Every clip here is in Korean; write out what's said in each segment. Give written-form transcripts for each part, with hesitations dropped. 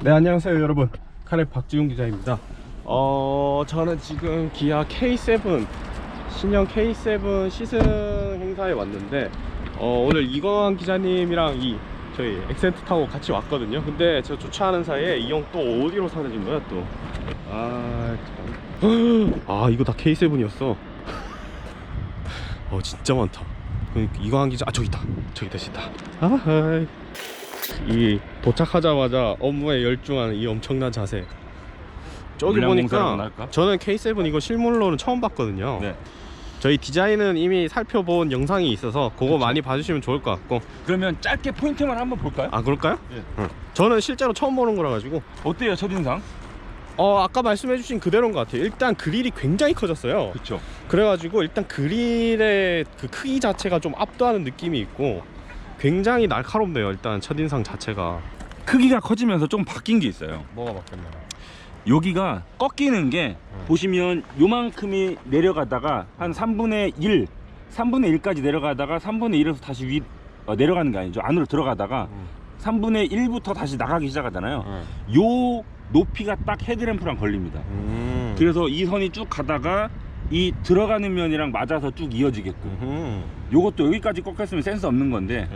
네, 안녕하세요 여러분, 카레 박지훈 기자입니다. 저는 지금 기아 K7 신형 K7 시승 행사에 왔는데 오늘 이광환 기자님이랑 저희 엑센트 타고 같이 왔거든요. 근데 저 주차하는 사이에 이 형 또 어디로 사라진 거야 또. 이거 다 K7이었어. 진짜 많다. 이광환 기자, 저기 있다. 이 도착하자마자 업무에 열중하는 이 엄청난 자세. 저기 보니까 저는 K7 이거 실물로는 처음 봤거든요. 네. 저희 디자인은 이미 살펴본 영상이 있어서 그거 많이 봐주시면 좋을 것 같고. 그러면 짧게 포인트만 한번 볼까요? 그럴까요? 네. 저는 실제로 처음 보는 거라 가지고. 어때요, 첫인상? 아까 말씀해주신 그대로인 것 같아요. 일단 그릴이 굉장히 커졌어요. 그쵸. 그래가지고 일단 그릴의 그 크기 자체가 좀 압도하는 느낌이 있고 굉장히 날카롭네요. 일단 첫인상 자체가. 크기가 커지면서 좀 바뀐 게 있어요. 뭐가 바뀌었나요? 여기가 꺾이는 게 보시면 요만큼이 내려가다가 한 3분의 1까지 내려가다가 3분의 1에서 다시 내려가는 게 아니죠. 안으로 들어가다가 3분의 1부터 다시 나가기 시작하잖아요. 요 높이가 딱 헤드램프랑 걸립니다. 그래서 이 선이 쭉 가다가 이 들어가는 면이랑 맞아서 쭉 이어지게끔. 요것도 여기까지 꺾였으면 센스 없는 건데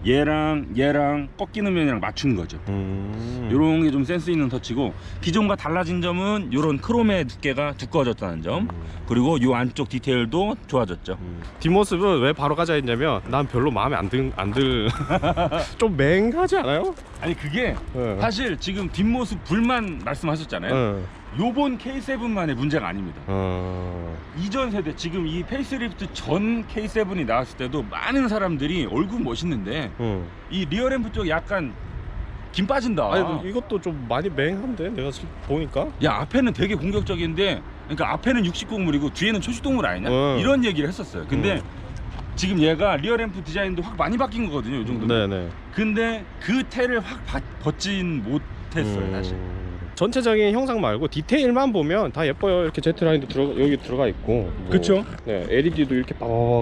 얘랑 꺾이는 면이랑 맞춘 거죠. 요런 게 좀 센스 있는 터치고, 기존과 달라진 점은 요런 크롬의 두께가 두꺼워졌다는 점, 그리고 요 안쪽 디테일도 좋아졌죠. 뒷모습은 왜 바로 가자 했냐면 난 별로 마음에 안 좀 맹하지 않아요? 아니 그게 사실 지금 뒷모습 불만 말씀하셨잖아요. 요번 K7만의 문제가 아닙니다. 이전 세대, 지금 이 페이스리프트 전 K7이 나왔을 때도 많은 사람들이 얼굴 멋있는데 이 리어램프 쪽이 약간 김 빠진다. 아니 이것도 좀 많이 맹한데 내가 보니까. 야, 앞에는 되게 공격적인데, 그러니까 앞에는 육식동물이고 뒤에는 초식동물 아니냐? 이런 얘기를 했었어요. 근데 지금 얘가 리어램프 디자인도 확 많이 바뀐 거거든요, 이 정도면. 네네. 근데 그 태를 확 벗진 못했어요, 사실. 전체적인 형상 말고 디테일만 보면 다 예뻐요. 이렇게 Z라인도 여기 들어가 있고. 그쵸? 네, LED도 이렇게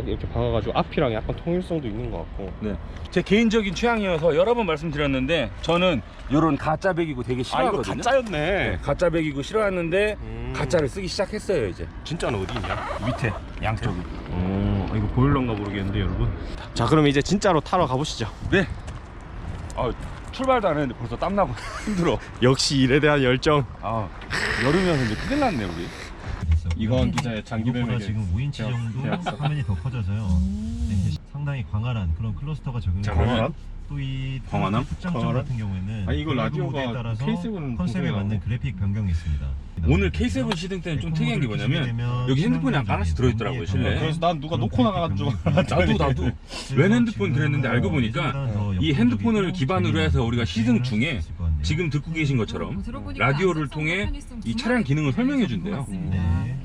이렇게 박아가지고 앞이랑 약간 통일성도 있는 것 같고. 네. 제 개인적인 취향이어서 여러 번 말씀드렸는데, 저는 요런 가짜 배기구 되게 싫어하거든요. 이거 가짜였네. 네, 가짜 배기구 싫어하는데 가짜를 쓰기 시작했어요. 이제 진짜는 어디 있냐? 밑에 양쪽에. 이거 보일러인가 모르겠는데 여러분. 자, 그럼 이제 진짜로 타러 가보시죠. 네. 출발도 안 했는데 벌써 땀나고 힘들어. 역시 일에 대한 열정. 여름이어서 이제 큰일 났네 우리. 이광환 기자의 장기 매매. 지금 5인치 정도 화면이 더 커져서요. 네, 상당히 광활한 그런 클러스터가 적용이 광활한? 또 이 광활함? 특장점 같은 경우에는 이거 라디오가 모델에 따라서 K7 컨셉에 맞는 그래픽 변경이 있습니다. 오늘 K7 시등 때는 좀 특이한 게 뭐냐면 여기 핸드폰이 하나씩 들어있더라고요, 실내에. 그래서 난 누가 놓고 나가가지고. 나도 웬 핸드폰 그랬는데 알고 보니까 이 핸드폰을 기반으로 해서 우리가 시승 중에 지금 듣고 계신 것처럼 라디오를 통해 이 차량 기능을 설명해 준대요. 네.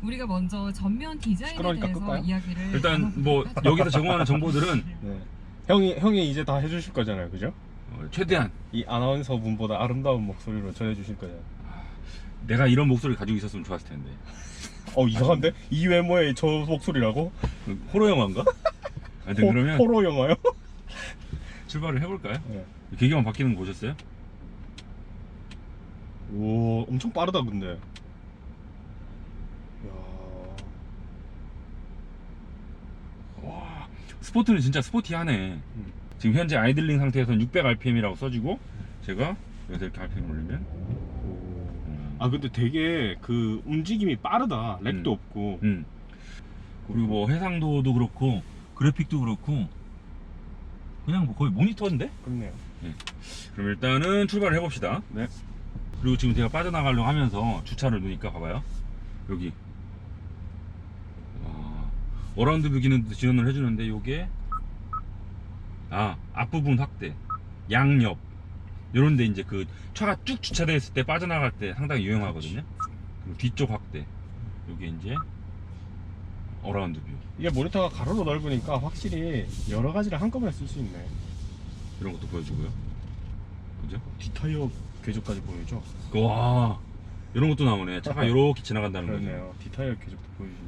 우리가 먼저 전면 디자인에 그러니까 대해서 끌까요? 이야기를 일단 뭐 여기서 제공하는 정보들은 네. 형이 이제 다 해주실 거잖아요, 그죠? 최대한 이 아나운서 분보다 아름다운 목소리로 전해주실 거잖아요. 내가 이런 목소리를 가지고 있었으면 좋았을 텐데. 이상한데? 이 외모에 저 목소리라고? 호러 영화인가? 하여튼 그러면 호러 영화요? 출발을 해볼까요? 네. 계기만 바뀌는 거 보셨어요? 오, 엄청 빠르다 근데. 이야. 와, 스포트는 진짜 스포티하네. 지금 현재 아이들링 상태에서는 600rpm이라고 써지고, 제가 여기서 이렇게 rpm 올리면 근데 되게 그 움직임이 빠르다. 렉도 없고. 그리고 뭐 해상도도 그렇고 그래픽도 그렇고 그냥 뭐 거의 모니터인데? 그렇네요. 네. 그럼 일단은 출발을 해봅시다. 네. 그리고 지금 제가 빠져나가려고 하면서 주차를 놓으니까 봐봐요. 여기 어라운드 뷰 기능도 지원을 해주는데, 요게 앞부분 확대, 양옆 요런데 이제 그 차가 쭉 주차되어 있을 때 빠져나갈 때 상당히 유용하거든요. 그리고 뒤쪽 확대, 요게 이제 어라운드 뷰. 이게 모니터가 가로로 넓으니까 확실히 여러 가지를 한꺼번에 쓸 수 있네. 이런 것도 보여주고요. 그죠? 뒷타이어 궤적까지 보여줘. 와, 이런 것도 나오네. 차가 이렇게 지나간다는 거죠. 그러네요. 뒷타이어 궤적도 보여주네.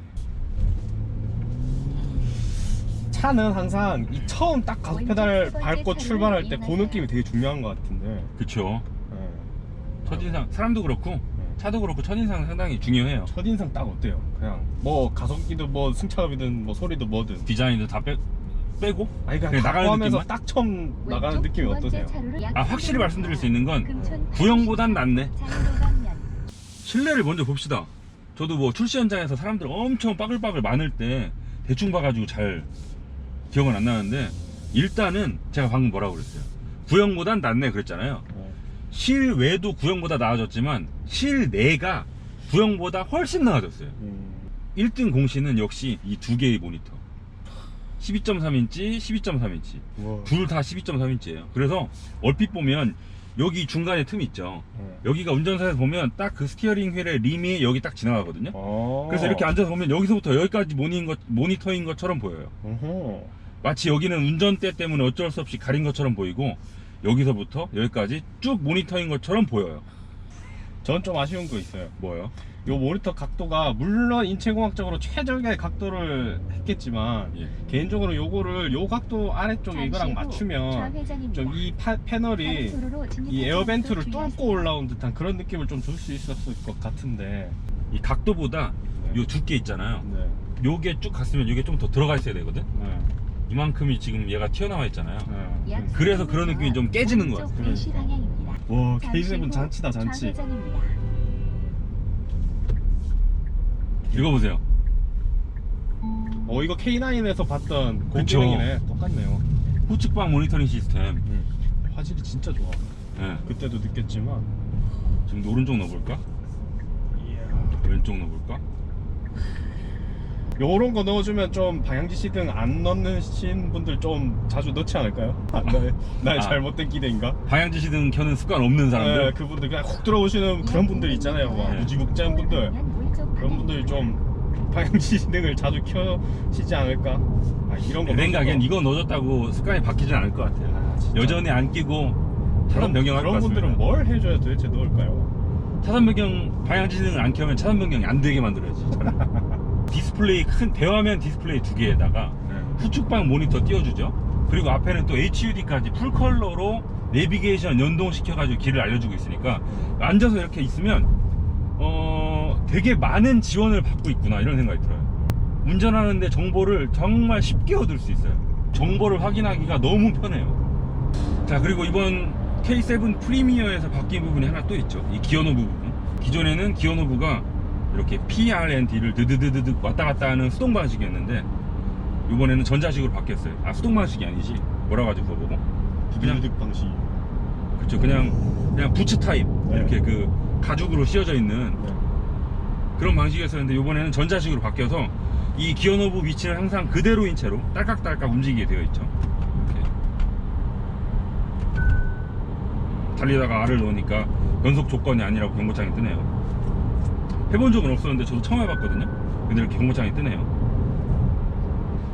차는 항상 이 처음 딱 가속 페달 밟고 출발할 때 그 느낌이 되게 중요한 것 같은데. 그쵸. 네. 첫인상 사람도 그렇고 차도 그렇고 첫인상 상당히 중요해요. 첫인상 딱 어때요? 그냥 뭐 가성비든 뭐 승차감이든 뭐 소리든 뭐든. 디자인도 다 빼고 아니 그냥 그냥 나가는 나가면서 느낌만? 딱 처음 나가는 느낌이 어떠세요? 확실히 말씀드릴 수 있는 건 구형보단 낫네. 실내를 먼저 봅시다. 저도 뭐 출시 현장에서 사람들 엄청 빠글빠글 많을 때 대충 봐가지고 잘 기억은 안 나는데, 일단은 제가 방금 뭐라고 그랬어요? 구형보단 낫네 그랬잖아요. 실외도 구형보다 나아졌지만 실내가 구형보다 훨씬 나아졌어요. 1등 공신은 역시 이 두 개의 모니터, 12.3인치, 12.3인치 둘 다 12.3인치예요. 그래서 얼핏 보면 여기 중간에 틈이 있죠. 여기가 운전사에서 보면 딱 그 스티어링 휠의 림이 여기 딱 지나가거든요. 그래서 이렇게 앉아서 보면 여기서부터 여기까지 모니터인 것처럼 보여요. 마치 여기는 운전대 때문에 어쩔 수 없이 가린 것처럼 보이고, 여기서부터 여기까지 쭉 모니터인 것처럼 보여요. 전 좀 아쉬운 거 있어요. 뭐요? 요 모니터 각도가 물론 인체공학적으로 최적의 각도를 했겠지만 예. 개인적으로 요거를 요 각도 아래쪽에 이거랑 맞추면 좀 이 패널이 이 에어벤트를 뚫고 올라온 듯한 그런 느낌을 좀 줄 수 있었을 것 같은데. 이 각도보다 요 두께 있잖아요. 네. 요게 쭉 갔으면 요게 좀 더 들어가 있어야 되거든. 네. 이만큼이 지금 얘가 튀어나와 있잖아요. 네. 그래서 그런 느낌이 좀 깨지는 것 같아요. 와, K7 잔치다 잔치. 읽어보세요. 이거 K9에서 봤던 그쵸. 고기능이네. 똑같네요. 후측방 모니터링 시스템. 화질이 진짜 좋아. 예. 그때도 느꼈지만. 지금 오른쪽 넣어볼까? 왼쪽 넣어볼까? 요런 거 넣어주면 좀 방향지 시등 안 넣는 분들 좀 자주 넣지 않을까요? 나의 잘못된 기대인가? 방향지 시등 켜는 습관 없는 사람들. 네, 그분들 그냥 훅 들어오시는 그런 분들 있잖아요. 막 네. 무지묵지한 분들. 그런 분들이 좀 방향지 시등을 자주 켜시지 않을까? 이런 거. 내 생각엔 이거 넣어줬다고 습관이 바뀌진 않을 것 같아요. 진짜. 여전히 안 끼고 차선 변경할 것 그런 같습니다. 분들은 뭘 해줘야 도대체 넣을까요? 차선 변경, 방향지 시등을 안 켜면 차선 변경이 안 되게 만들어야지. 디스플레이, 큰 대화면 디스플레이 두 개에다가 후측방 모니터 띄워주죠. 그리고 앞에는 또 HUD까지 풀컬러로 내비게이션 연동시켜가지고 길을 알려주고 있으니까 앉아서 이렇게 있으면 되게 많은 지원을 받고 있구나 이런 생각이 들어요. 운전하는데 정보를 정말 쉽게 얻을 수 있어요. 정보를 확인하기가 너무 편해요. 자, 그리고 이번 K7 프리미어에서 바뀐 부분이 하나 또 있죠. 이 기어노브 부분. 기존에는 기어노브가 이렇게 PRND를 드드드드드 왔다 갔다 하는 수동 방식이었는데, 이번에는 전자식으로 바뀌었어요. 수동 방식이 아니지, 뭐라고 하죠 그거 보고? 부드득 방식. 그쵸, 그냥 부츠 타입. 네. 이렇게 그 가죽으로 씌워져 있는 그런 방식이었었는데, 이번에는 전자식으로 바뀌어서 이 기어노브 위치는 항상 그대로인 채로 딸깍딸깍 움직이게 되어 있죠. 이렇게 달리다가 R을 넣으니까 변속 조건이 아니라고 경고창이 뜨네요. 해본 적은 없었는데 저도 처음 해봤거든요. 근데 이렇게 경고창이 뜨네요.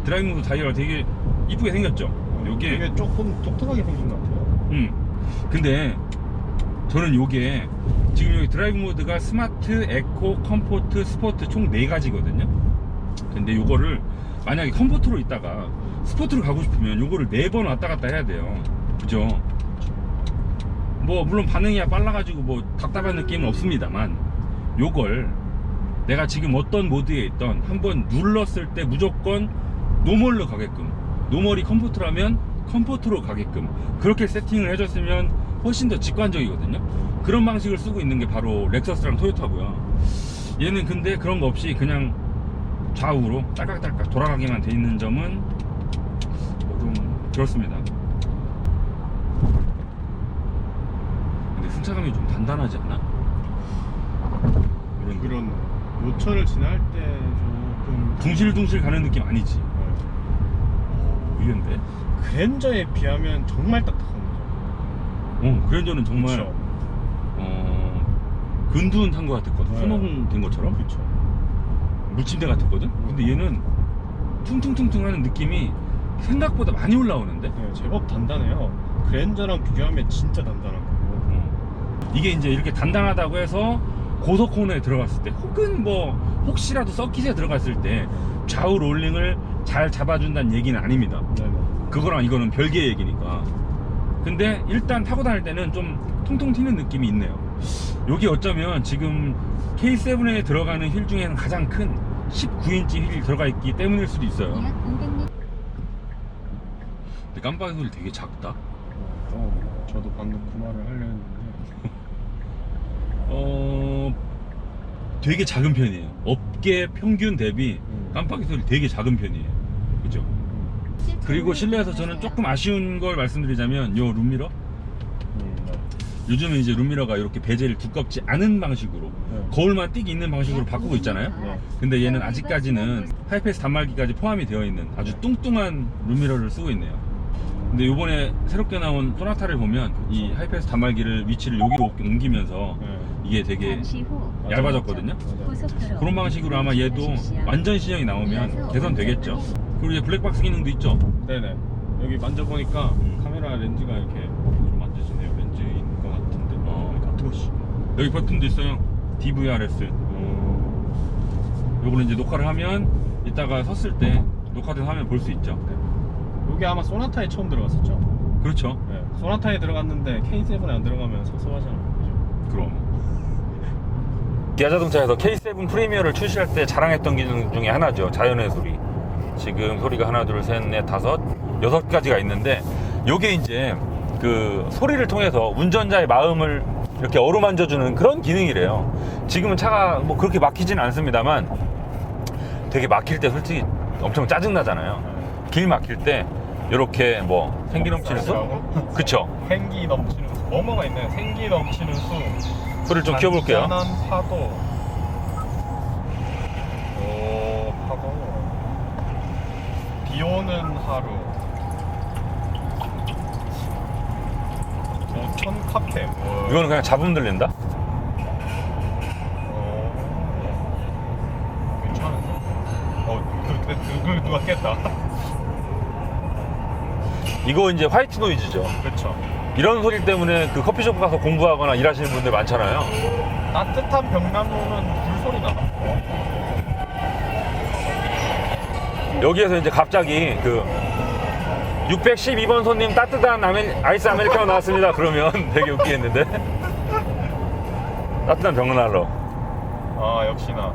드라이브 모드 다이얼 되게 이쁘게 생겼죠. 요게 이게 조금 독특하게 생긴 것 같아요. 근데 저는 요게 지금 여기 드라이브 모드가 스마트, 에코, 컴포트, 스포트 총 4가지거든요. 근데 요거를 만약에 컴포트로 있다가 스포트로 가고 싶으면 요거를 4번 왔다 갔다 해야 돼요. 그죠? 뭐 물론 반응이 빨라가지고 뭐 답답한 느낌은 없습니다만, 요걸 내가 지금 어떤 모드에 있던 한번 눌렀을 때 무조건 노멀로 가게끔, 노멀이 컴포트라면 컴포트로 가게끔 그렇게 세팅을 해줬으면 훨씬 더 직관적이거든요. 그런 방식을 쓰고 있는 게 바로 렉서스랑 토요타고요. 얘는 근데 그런 거 없이 그냥 좌우로 딸깍딸깍 돌아가기만 돼 있는 점은 좀 그렇습니다. 근데 승차감이 좀 단단하지 않아? 그런 노철을 지날 때 조금 둥실둥실 가는 느낌 아니지? 의외인데? 그랜저에 비하면 정말 딱딱한 거죠. 그랜저는 정말 그쵸? 근두운탄 것 같았거든. 네. 소모된 것처럼 그쵸. 물침대 같았거든. 근데 얘는 퉁퉁퉁퉁 하는 느낌이 생각보다 많이 올라오는데? 네, 제법 단단해요. 그랜저랑 비교하면 진짜 단단한 거고. 이게 이제 이렇게 단단하다고 해서 고속 코너에 들어갔을 때, 혹은 뭐 혹시라도 서킷에 들어갔을 때 좌우 롤링을 잘 잡아준다는 얘기는 아닙니다. 네네. 그거랑 이거는 별개의 얘기니까. 근데 일단 타고 다닐 때는 좀 통통 튀는 느낌이 있네요. 여기 어쩌면 지금 K7에 들어가는 휠 중에는 가장 큰 19인치 휠이 들어가 있기 때문일 수도 있어요. 근데 깜빡이 소리 되게 작다. 저도 방금 그 말을 하려 했는데 되게 작은 편이에요. 업계 평균 대비 깜빡이 소리 되게 작은 편이에요. 그죠? 그리고 실내에서 저는 조금 아쉬운 걸 말씀드리자면 요 룸미러, 요즘은 이제 룸미러가 이렇게 베젤이 두껍지 않은 방식으로 거울만 띡 있는 방식으로 바꾸고 있잖아요. 근데 얘는 아직까지는 하이패스 단말기까지 포함이 되어 있는 아주 뚱뚱한 룸미러를 쓰고 있네요. 근데 요번에 새롭게 나온 소나타를 보면 이 하이패스 단말기를 위치를 여기로 옮기면서 이게 되게 얇아졌거든요. 그런 방식으로 아마 얘도 완전 시정이 나오면 개선되겠죠. 그리고 이제 블랙박스 기능도 있죠. 네네. 여기 만져보니까 카메라 렌즈가 이렇게 좀 만져지네요. 렌즈인 것 같은데. 여기 버튼도 있어요. DVRS. 요거는 이제 녹화를 하면 이따가 섰을 때 녹화된 화면 볼 수 있죠. 여기 아마 소나타에 처음 들어갔었죠. 그렇죠. 네. 소나타에 들어갔는데 K7에 안 들어가면 섭섭하잖아요. 그럼 기아 자동차에서 K7 프리미어를 출시할 때 자랑했던 기능 중에 하나죠. 자연의 소리. 지금 소리가 하나, 둘, 셋, 넷, 다섯, 6가지가 있는데 요게 이제 그 소리를 통해서 운전자의 마음을 이렇게 어루만져주는 그런 기능이래요. 지금은 차가 뭐 그렇게 막히진 않습니다만 되게 막힐 때 솔직히 엄청 짜증나잖아요. 길 막힐 때 이렇게 뭐 생기 넘치는 수? 그쵸? 생기 넘치는 수. 뭐뭐가 있나요? 생기 넘치는 수. 소리를 좀 키워볼게요. 잔잔한 파도. 오, 파도. 비 오는 하루. 오천 카페. 이거는 그냥 잡음 들린다? 괜찮은데? 그걸 누가 깼다. 이거 이제 화이트 노이즈죠. 그렇죠. 이런 소리 때문에 그 커피숍 가서 공부하거나 일하시는 분들 많잖아요. 따뜻한 벽난로는 불소리 나. 여기에서 이제 갑자기 그 612번 손님 따뜻한 아이스 아메리카노 나왔습니다. 그러면 되게 웃기겠는데? 따뜻한 벽난로. 아, 역시나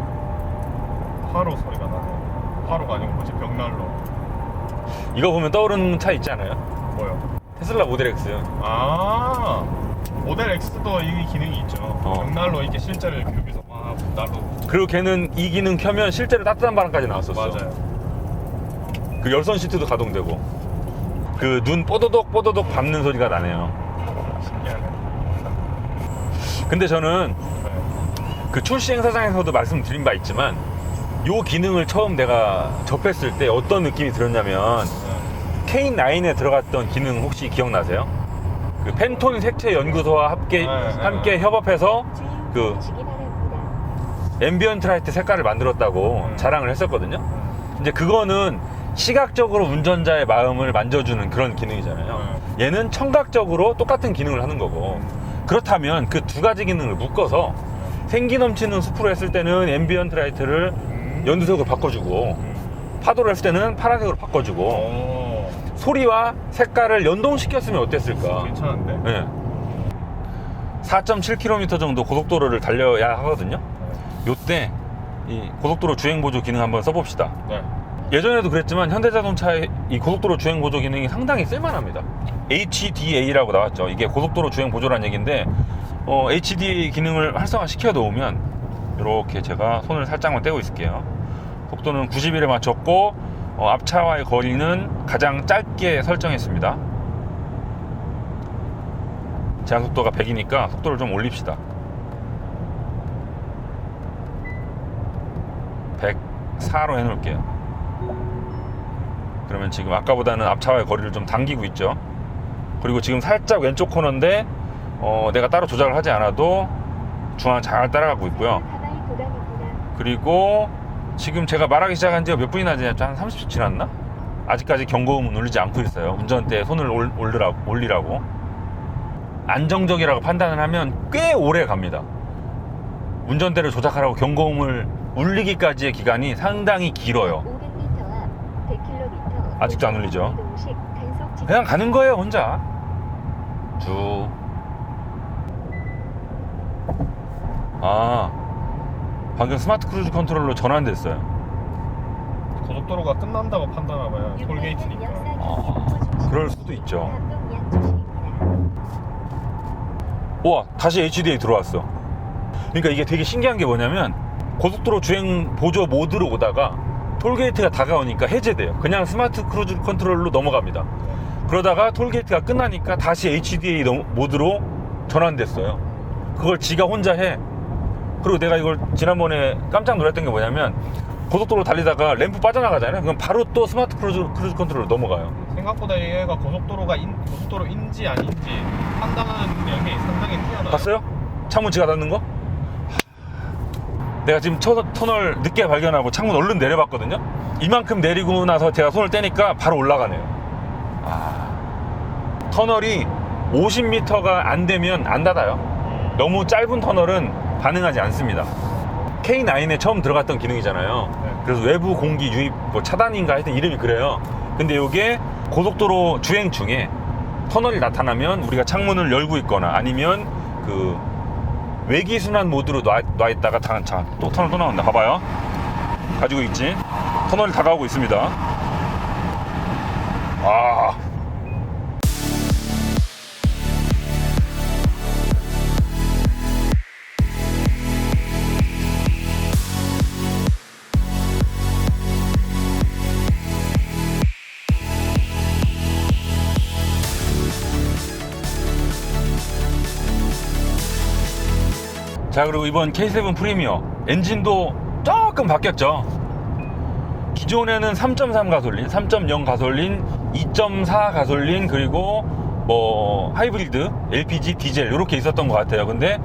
화로 소리가 나네. 화로가 아니고 뭐지? 벽난로. 이거 보면 떠오르는 차 있지 않아요? 뭐요? 테슬라 모델 X. 아, 모델 X도 이 기능이 있죠. 어. 벽난로 이렇게 실제를 여기서 막 난로. 그리고 걔는 이 기능 켜면 실제로 따뜻한 바람까지 나왔었어. 맞아요. 그 열선 시트도 가동되고. 그 눈 뽀도독 뽀도독 밟는 소리가 나네요. 신기하네. 근데 저는 네. 그 출시 행사장에서도 말씀드린 바 있지만 요 기능을 처음 내가 접했을 때 어떤 느낌이 들었냐면 K9에 들어갔던 기능 혹시 기억나세요? 그 팬톤 색채 연구소와 함께 협업해서 그 앰비언트 라이트 색깔을 만들었다고 자랑을 했었거든요. 이제 그거는 시각적으로 운전자의 마음을 만져주는 그런 기능이잖아요. 얘는 청각적으로 똑같은 기능을 하는 거고, 그렇다면 그 두 가지 기능을 묶어서 생기 넘치는 숲으로 했을 때는 앰비언트 라이트를 연두색으로 바꿔주고, 파도를 했을 때는 파란색으로 바꿔주고, 오, 소리와 색깔을 연동시켰으면 어땠을까. 괜찮은데? 네. 4.7km 정도 고속도로를 달려야 하거든요. 요때 이 고속도로 주행보조 기능 한번 써봅시다. 네. 예전에도 그랬지만 현대자동차의 이 고속도로 주행보조 기능이 상당히 쓸만합니다. HDA라고 나왔죠. 이게 고속도로 주행보조라는 얘기인데 HDA 기능을 활성화시켜 놓으면 이렇게 제가 손을 살짝만 떼고 있을게요. 속도는 90일에 맞췄고 앞차와의 거리는 가장 짧게 설정했습니다. 제한속도가 100이니까 속도를 좀 올립시다. 104로 해놓을게요. 그러면 지금 아까보다는 앞차와의 거리를 좀 당기고 있죠. 그리고 지금 살짝 왼쪽 코너인데 내가 따로 조작을 하지 않아도 중앙 잘 따라가고 있고요. 그리고 지금 제가 말하기 시작한 지가 몇 분이나 지났죠? 한 30초 지났나? 아직까지 경고음은 울리지 않고 있어요. 운전대에 손을 올리라고. 안정적이라고 판단을 하면 꽤 오래 갑니다. 운전대를 조작하라고 경고음을 울리기까지의 기간이 상당히 길어요. 아직도 안 울리죠? 그냥 가는 거예요, 혼자. 쭉. 아, 방금 스마트 크루즈 컨트롤러 전환됐어요. 고속도로가 끝난다고 판단하면 톨게이트니까. 그럴 수도 있죠. 우와, 다시 HDA 들어왔어. 그러니까 이게 되게 신기한 게 뭐냐면 고속도로 주행 보조 모드로 오다가 톨게이트가 다가오니까 해제돼요. 그냥 스마트 크루즈 컨트롤로 넘어갑니다. 그러다가 톨게이트가 끝나니까 다시 HDA 모드로 전환됐어요. 그걸 지가 혼자 해. 그리고 내가 이걸 지난번에 깜짝 놀랐던 게 뭐냐면 고속도로 달리다가 램프 빠져나가잖아요. 그럼 바로 또 스마트 크루즈 컨트롤로 넘어가요. 생각보다 얘가 고속도로인지 아닌지 판단하는 능력이 상당히 뛰어나요. 봤어요? 창문 지가 닫는 거? 내가 지금 터널 늦게 발견하고 창문 얼른 내려봤거든요. 이만큼 내리고 나서 제가 손을 떼니까 바로 올라가네요. 터널이 50m가 안 되면 안 닫아요. 너무 짧은 터널은 반응하지 않습니다. K9에 처음 들어갔던 기능이잖아요. 그래서 외부 공기 유입 차단인가 하여튼 이름이 그래요. 근데 이게 고속도로 주행 중에 터널이 나타나면 우리가 창문을 열고 있거나 아니면 그 외기순환 모드로 놔 있다가 또 터널 또 나온다. 봐봐요. 가지고 있지. 터널이 다가오고 있습니다. 자, 그리고 이번 K7 프리미어 엔진도 조금 바뀌었죠. 기존에는 3.3 가솔린, 3.0 가솔린, 2.4 가솔린, 그리고 뭐 하이브리드, LPG, 디젤 이렇게 있었던 것 같아요. 근데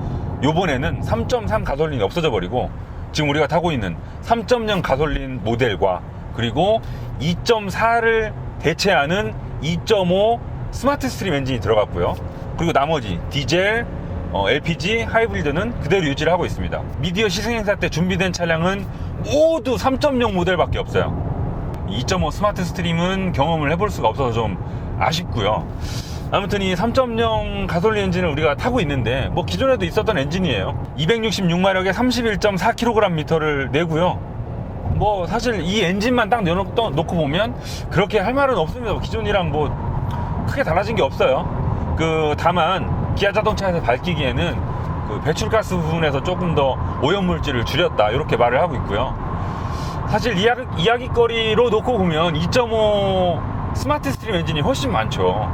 요번에는 3.3 가솔린이 없어져 버리고 지금 우리가 타고 있는 3.0 가솔린 모델과 그리고 2.4를 대체하는 2.5 스마트 스트림 엔진이 들어갔고요. 그리고 나머지 디젤, LPG, 하이브리드는 그대로 유지를 하고 있습니다. 미디어 시승행사 때 준비된 차량은 모두 3.0 모델밖에 없어요. 2.5 스마트 스트림은 경험을 해볼 수가 없어서 좀 아쉽고요. 아무튼 이 3.0 가솔린 엔진을 우리가 타고 있는데 뭐 기존에도 있었던 엔진이에요. 266마력에 31.4kgm를 내고요. 뭐 사실 이 엔진만 딱 놓고 보면 그렇게 할 말은 없습니다. 기존이랑 뭐 크게 달라진 게 없어요. 다만 기아 자동차에서 밝히기에는 그 배출가스 부분에서 조금 더 오염물질을 줄였다 이렇게 말을 하고 있고요. 사실 이야기거리로 놓고 보면 2.5 스마트 스트림 엔진이 훨씬 많죠.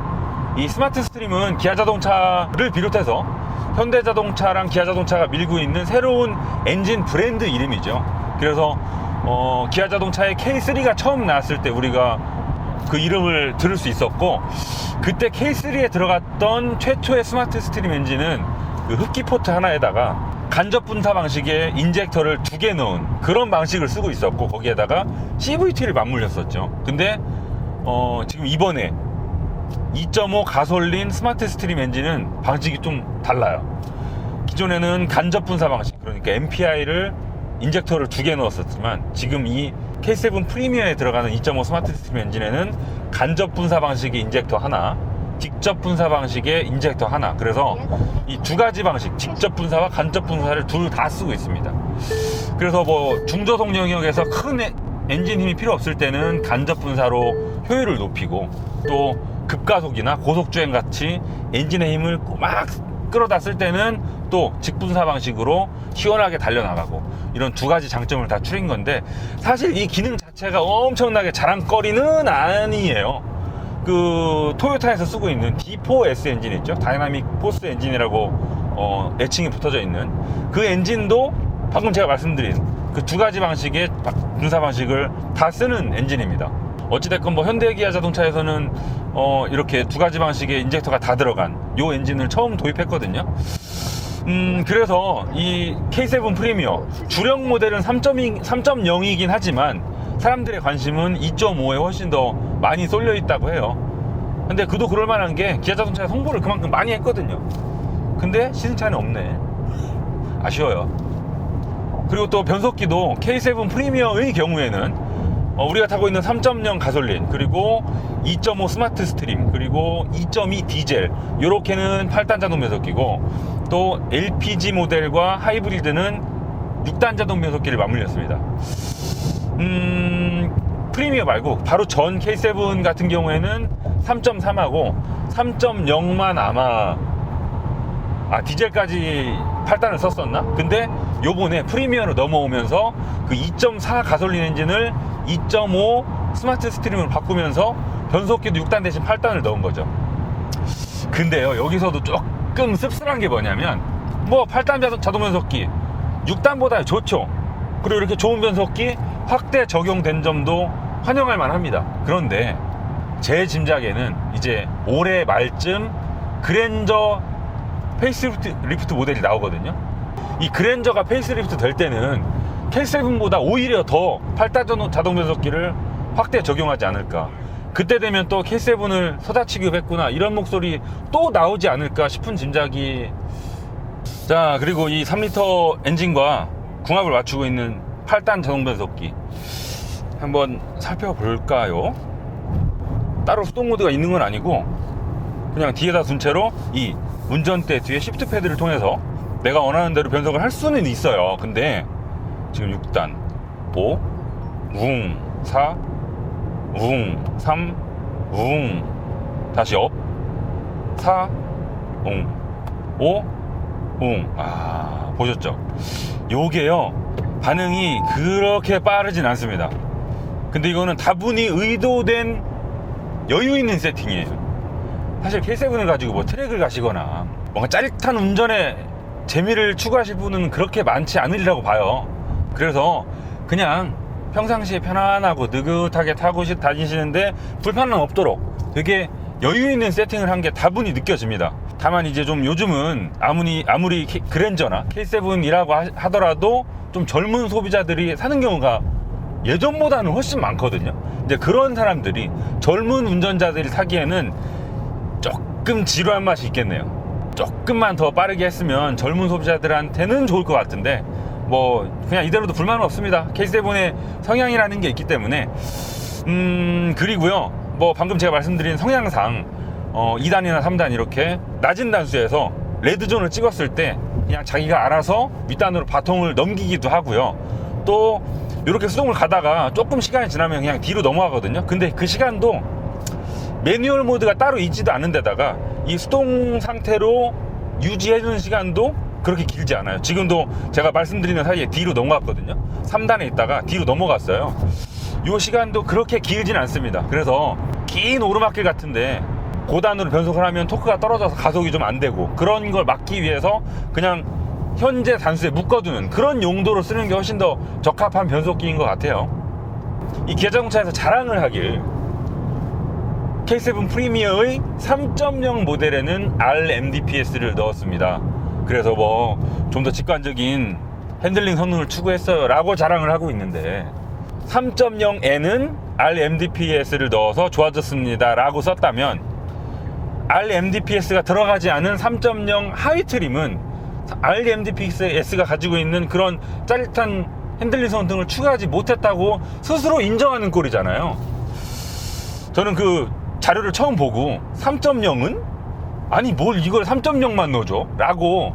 이 스마트 스트림은 기아 자동차를 비롯해서 현대자동차랑 기아 자동차가 밀고 있는 새로운 엔진 브랜드 이름이죠. 그래서 기아 자동차의 K3가 처음 나왔을 때 우리가 그 이름을 들을 수 있었고, 그때 K3에 들어갔던 최초의 스마트 스트림 엔진은 그 흡기 포트 하나에다가 간접 분사 방식의 인젝터를 2개 넣은 그런 방식을 쓰고 있었고, 거기에다가 CVT를 맞물렸었죠. 근데 지금 이번에 2.5 가솔린 스마트 스트림 엔진은 방식이 좀 달라요. 기존에는 간접 분사 방식, 그러니까 MPI를 인젝터를 2개 넣었었지만 지금 이 K7 프리미어에 들어가는 2.5 스마트 스트림 엔진에는 간접 분사 방식의 인젝터 하나, 직접 분사 방식의 인젝터 하나, 그래서 이 두 가지 방식, 직접 분사와 간접 분사를 둘 다 쓰고 있습니다. 그래서 뭐 중저속 영역에서 큰 엔진 힘이 필요 없을 때는 간접 분사로 효율을 높이고, 또 급가속이나 고속주행 같이 엔진의 힘을 막 끌어다 쓸 때는 또 직분사 방식으로 시원하게 달려나가고, 이런 두 가지 장점을 다 추린 건데, 사실 이 기능 자체가 엄청나게 자랑거리는 아니에요. 그 토요타에서 쓰고 있는 D4S 엔진 있죠, 다이나믹 포스 엔진이라고 애칭이 붙어져 있는 그 엔진도 방금 제가 말씀드린 그 두 가지 방식의 분사 방식을 다 쓰는 엔진입니다. 어찌됐건 뭐 현대 기아 자동차에서는 이렇게 두 가지 방식의 인젝터가 다 들어간 요 엔진을 처음 도입했거든요. 그래서 이 K7 프리미어 주력 모델은 3.0이긴 하지만 사람들의 관심은 2.5에 훨씬 더 많이 쏠려 있다고 해요. 근데 그도 그럴 만한 게 기아 자동차가 홍보를 그만큼 많이 했거든요. 근데 시승차는 없네. 아쉬워요. 그리고 또 변속기도 K7 프리미어의 경우에는 우리가 타고 있는 3.0 가솔린, 그리고 2.5 스마트 스트림, 그리고 그리고 2.2 디젤 요렇게는 8단 자동 변속기고, 또 LPG 모델과 하이브리드는 6단 자동 변속기를 맞물렸습니다. 프리미어 말고 바로 전 K7 같은 경우에는 3.3하고 3.0만 아마 디젤까지 8단을 썼었나? 근데 요번에 프리미어로 넘어오면서 그 2.4 가솔린 엔진을 2.5 스마트 스트림으로 바꾸면서 변속기도 6단 대신 8단을 넣은 거죠. 근데요, 여기서도 조금 씁쓸한 게 뭐냐면, 뭐 8단 자동 변속기 6단보다 좋죠. 그리고 이렇게 좋은 변속기 확대 적용된 점도 환영할 만합니다. 그런데 제 짐작에는 이제 올해 말쯤 그랜저 페이스리프트 모델이 나오거든요. 이 그랜저가 페이스리프트 될 때는 K7보다 오히려 더 8단 자동 변속기를 확대 적용하지 않을까. 그때 되면 또 K7을 서자 취급했구나 이런 목소리 또 나오지 않을까 싶은 짐작이. 자, 그리고 이 3리터 엔진과 궁합을 맞추고 있는 8단 자동 변속기 한번 살펴볼까요? 따로 수동 모드가 있는 건 아니고 그냥 뒤에다 둔 채로 이 운전대 뒤에 시프트 패드를 통해서 내가 원하는 대로 변속을 할 수는 있어요. 근데 지금 6단 5 웅 4 웅 3 웅 다시 업 4 웅 5 웅. 보셨죠? 요게요 반응이 그렇게 빠르진 않습니다. 근데 이거는 다분히 의도된 여유 있는 세팅이에요. 사실 K7을 가지고 뭐 트랙을 가시거나 뭔가 짜릿한 운전에 재미를 추구하실 분은 그렇게 많지 않으리라고 봐요. 그래서 그냥 평상시에 편안하고 느긋하게 타고 다니시는데 불편함 없도록 되게 여유 있는 세팅을 한 게 다분히 느껴집니다. 다만 이제 좀 요즘은 아무리 그랜저나 K7이라고 하더라도 좀 젊은 소비자들이 사는 경우가 예전보다는 훨씬 많거든요. 이제 그런 사람들이, 젊은 운전자들이 타기에는 조금 지루한 맛이 있겠네요. 조금만 더 빠르게 했으면 젊은 소비자들한테는 좋을 것 같은데 뭐 그냥 이대로도 불만은 없습니다. K7의 성향이라는 게 있기 때문에. 그리고요, 뭐 방금 제가 말씀드린 성향상 2단이나 3단 이렇게 낮은 단수에서 레드존을 찍었을 때 그냥 자기가 알아서 윗단으로 바통을 넘기기도 하고요. 또 이렇게 수동을 가다가 조금 시간이 지나면 그냥 뒤로 넘어가거든요. 근데 그 시간도 매뉴얼 모드가 따로 있지도 않은 데다가 이 수동 상태로 유지해주는 시간도 그렇게 길지 않아요. 지금도 제가 말씀드리는 사이에 뒤로 넘어갔거든요. 3단에 있다가 뒤로 넘어갔어요. 이 시간도 그렇게 길진 않습니다. 그래서 긴 오르막길 같은데 고단으로 변속을 하면 토크가 떨어져서 가속이 좀 안 되고, 그런 걸 막기 위해서 그냥 현재 단수에 묶어두는 그런 용도로 쓰는 게 훨씬 더 적합한 변속기인 것 같아요. 이 기아 자동차에서 자랑을 하길, K7 프리미어의 3.0 모델에는 RMDPS를 넣었습니다. 그래서 뭐 좀 더 직관적인 핸들링 성능을 추구했어요 라고 자랑을 하고 있는데, 3.0에는 RMDPS를 넣어서 좋아졌습니다 라고 썼다면, RMDPS가 들어가지 않은 3.0 하위 트림은 RMDPS가 가지고 있는 그런 짜릿한 핸들링 성능을 추가하지 못했다고 스스로 인정하는 꼴이잖아요. 저는 그 자료를 처음 보고 3.0은? 아니 뭘 이걸 3.0만 넣어줘? 라고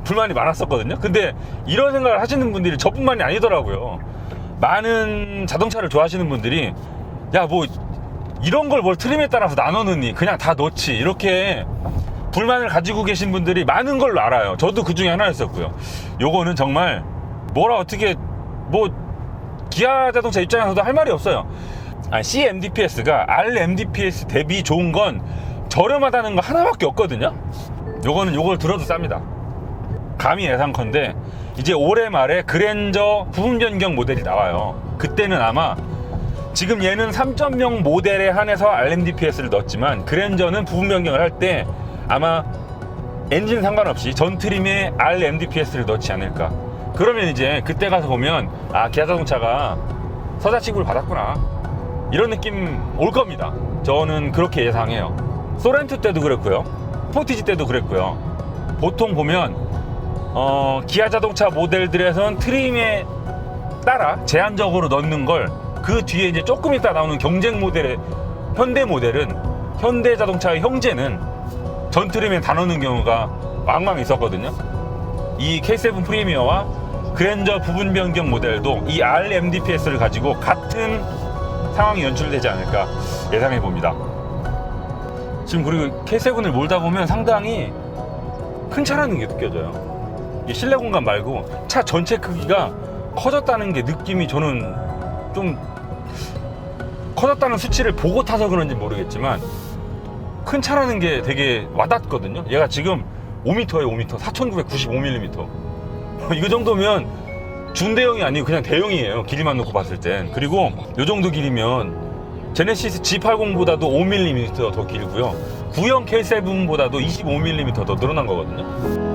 불만이 많았었거든요. 근데 이런 생각을 하시는 분들이 저뿐만이 아니더라고요. 많은 자동차를 좋아하시는 분들이 야 뭐 이런 걸 뭘 트림에 따라서 나눠 넣니? 그냥 다 넣지. 이렇게 불만을 가지고 계신 분들이 많은 걸로 알아요. 저도 그 중에 하나였었고요. 요거는 정말 뭐라 어떻게 뭐 기아 자동차 입장에서도 할 말이 없어요. CMDPS가 RMDPS 대비 좋은 건 저렴하다는 거 하나밖에 없거든요. 요걸 들어도 쌉니다. 감히 예상컨대 이제 올해 말에 그랜저 부품 변경 모델이 나와요. 그때는 아마 지금 얘는 3.0 모델에 한해서 RMDPS를 넣었지만, 그랜저는 부품 변경을 할 때 아마 엔진 상관없이 전 트림에 RMDPS를 넣지 않을까. 그러면 이제 그때 가서 보면 기아 자동차가 서자 취급을 받았구나 이런 느낌 올 겁니다. 저는 그렇게 예상해요. 소렌토 때도 그랬고요, 스포티지 때도 그랬고요. 보통 보면 기아 자동차 모델들에선 트림에 따라 제한적으로 넣는 걸 그 뒤에 이제 조금 있다 나오는 경쟁 모델에 현대 모델은 현대자동차의 형제는 전트림에 다 넣는 경우가 왕왕 있었거든요. 이 K7 프리미어와 그랜저 부분 변경 모델도 이 RMDPS를 가지고 같은 상황이 연출되지 않을까 예상해 봅니다. 지금 그리고 K7을 몰다 보면 상당히 큰 차라는 게 느껴져요. 이 실내 공간 말고 차 전체 크기가 커졌다는 게 느낌이 저는 좀 커졌다는 수치를 보고 타서 그런지 모르겠지만 큰 차라는 게 되게 와닿거든요. 얘가 지금 5m예요. 5m 4995mm. 이거 정도면 중대형이 아니고 그냥 대형이에요. 길이만 놓고 봤을 땐. 그리고 이 정도 길이면 제네시스 G80보다도 5mm 더 길고요. 구형 K7보다도 25mm 더 늘어난 거거든요.